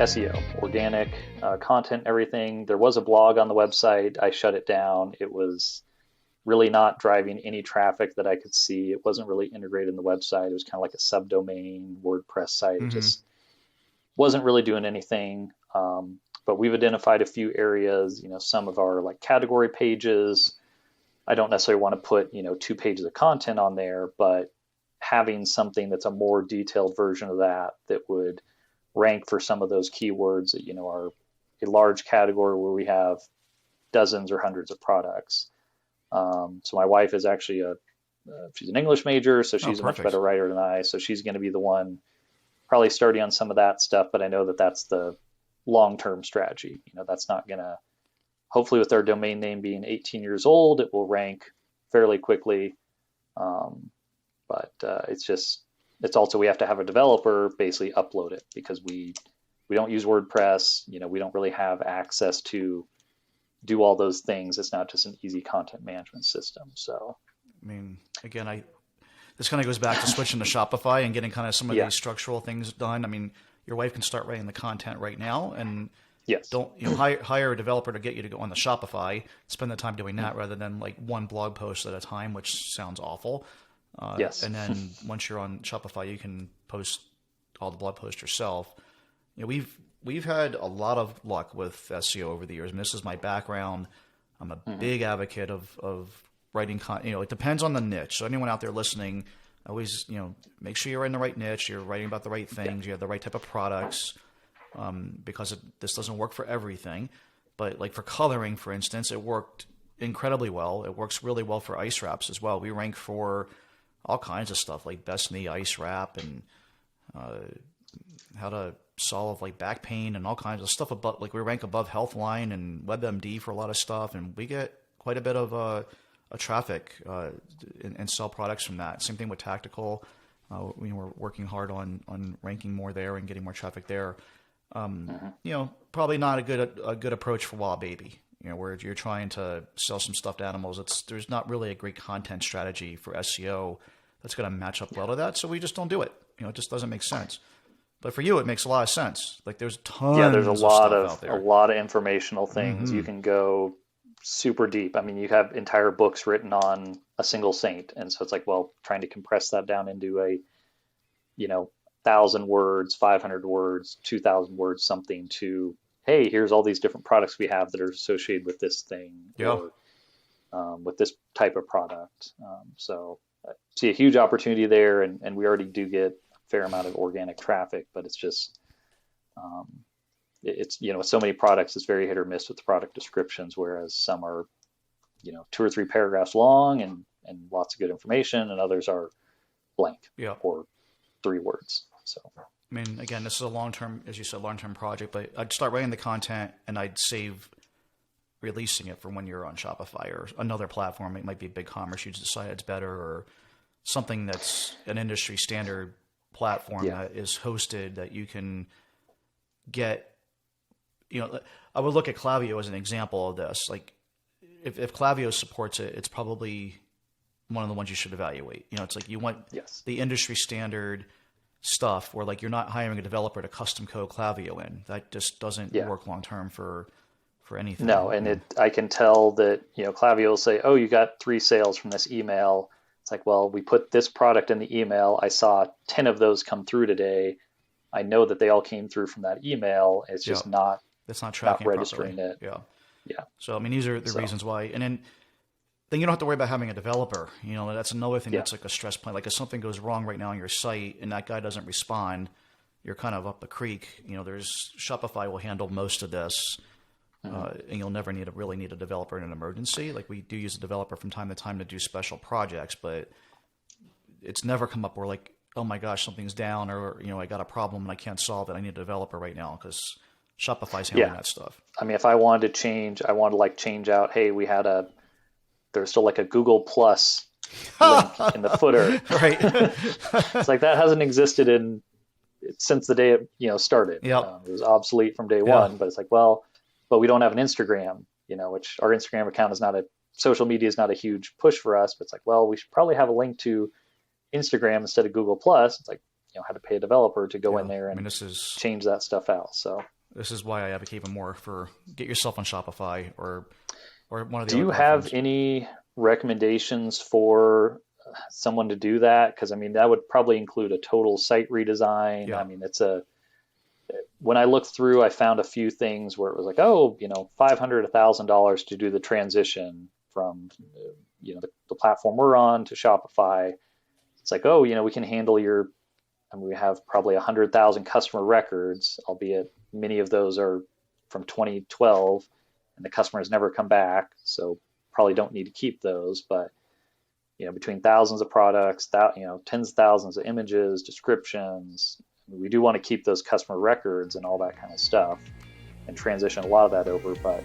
SEO, organic content, everything. There was a blog on the website. I shut it down. It was really not driving any traffic that I could see. It wasn't really integrated in the website. It was kind of like a subdomain WordPress site. It Hmm. just wasn't really doing anything. But we've identified a few areas, some of our like category pages. I don't necessarily want to put, 2 pages of content on there, but having something that's a more detailed version of that that would rank for some of those keywords that, are a large category where we have dozens or hundreds of products. So my wife is actually she's an English major, so Oh, she's a much perfect. better writer than I. So she's going to be the one probably starting on some of that stuff, but I know that that's the long-term strategy. That's not going to, hopefully with our domain name being 18 years old, it will rank fairly quickly. Um, but it's also, we have to have a developer basically upload it because we don't use WordPress. We don't really have access to do all those things. It's not just an easy content management system. So I mean, again, this kind of goes back to switching to Shopify and getting kind of some of yeah, these structural things done. I mean, your wife can start writing the content right now, and yes, don't hire a developer to get you to go on the Shopify. Spend the time doing that rather than like one blog post at a time, which sounds awful. yes, And then once you're on Shopify, you can post all the blog posts yourself. We've had a lot of luck with SEO over the years, and this is my background. I'm a big advocate of writing content. It depends on the niche. So anyone out there listening, always make sure you're in the right niche. You're writing about the right yeah, things. You have the right type of products, because this doesn't work for everything. But like for coloring, for instance, it worked incredibly well. It works really well for ice wraps as well. We rank for all kinds of stuff like best knee ice wrap and how to solve like back pain and all kinds of stuff above, like we rank above Healthline and WebMD for a lot of stuff, and we get quite a bit of a traffic and sell products from that. Same thing with tactical. We're working hard on ranking more there and getting more traffic there. Probably not a good approach for Wild Baby. Where you're trying to sell some stuffed animals. There's not really a great content strategy for SEO that's going to match up well to that. So we just don't do it. It just doesn't make sense. But for you, it makes a lot of sense. Like there's yeah. There's tons of stuff out a there. lot of informational things. You Hmm. can go super deep. I mean, you have entire books written on a single saint, and so it's like, well, trying to compress that down into a 1,000 words, 500 words, 2,000 words, something to, hey, here's all these different products we have that are associated with this thing Yeah. or with this type of product. So I see a huge opportunity there, and we already do get a fair amount of organic traffic, but it's just um, it's with so many products, it's very hit or miss with the product descriptions, whereas some are 2 or 3 paragraphs long and lots of good information, and others are blank Yeah. or 3 words. So I mean, again, this is a long-term, as you said, long-term project, but I'd start writing the content and I'd save releasing it for when you're on Shopify or another platform. It might be BigCommerce. You decide it's better, or something that's an industry standard platform yeah, that is hosted that you can get. I would look at Klaviyo as an example of this. Like if Klaviyo supports it, it's probably one of the ones you should evaluate. It's like you want yes, the industry standard stuff where like you're not hiring a developer to custom code Klaviyo in. That just doesn't yeah. work long term for anything. No, and I can tell that, Klaviyo will say, oh, you got 3 sales from this email. It's like, well, we put this product in the email. I saw 10 of those come through today. I know that they all came through from that email. It's Yeah, just not that's not tracking it properly. registering it. Yeah. Yeah. So I mean, these are the So, reasons why. And then you don't have to worry about having a developer. That's another thing yeah. that's like a stress point. Like if something goes wrong right now on your site and that guy doesn't respond, you're kind of up the creek. There's Shopify will handle most of this. Mhm. And you'll never really need a developer in an emergency. Like we do use a developer from time to time to do special projects, but it's never come up where like, oh my gosh, something's down, or I got a problem and I can't solve it. I need a developer right now because Shopify's handling Yeah. that stuff. I mean, if I wanted to change, I wanted to like change out, hey, there's still like a Google Plus link in the footer. Right. It's like that hasn't existed since the day it started. Yep. It was obsolete from day Yeah. one, but it's like, well, but we don't have an Instagram, which our Instagram account is not a social media is not a huge push for us. But it's like, well, we should probably have a link to Instagram instead of Google Plus. It's like, had to pay a developer to go in Yeah. there I mean, and this is change that stuff out. So this is why I advocate even more for get yourself on Shopify or one of the do other you have platforms. any recommendations for someone to do that? Because I mean, that would probably include a total site redesign. Yeah. I mean, when I looked through, I found a few things where it was like, oh, $500, $1,000 to do the transition from, the platform we're on to Shopify. It's like, oh, we can handle I mean, we have probably 100,000 customer records, albeit many of those are from 2012 and the customer has never come back. So probably don't need to keep those, but between thousands of products, tens of thousands of images, descriptions, we do want to keep those customer records and all that kind of stuff and transition a lot of that over. But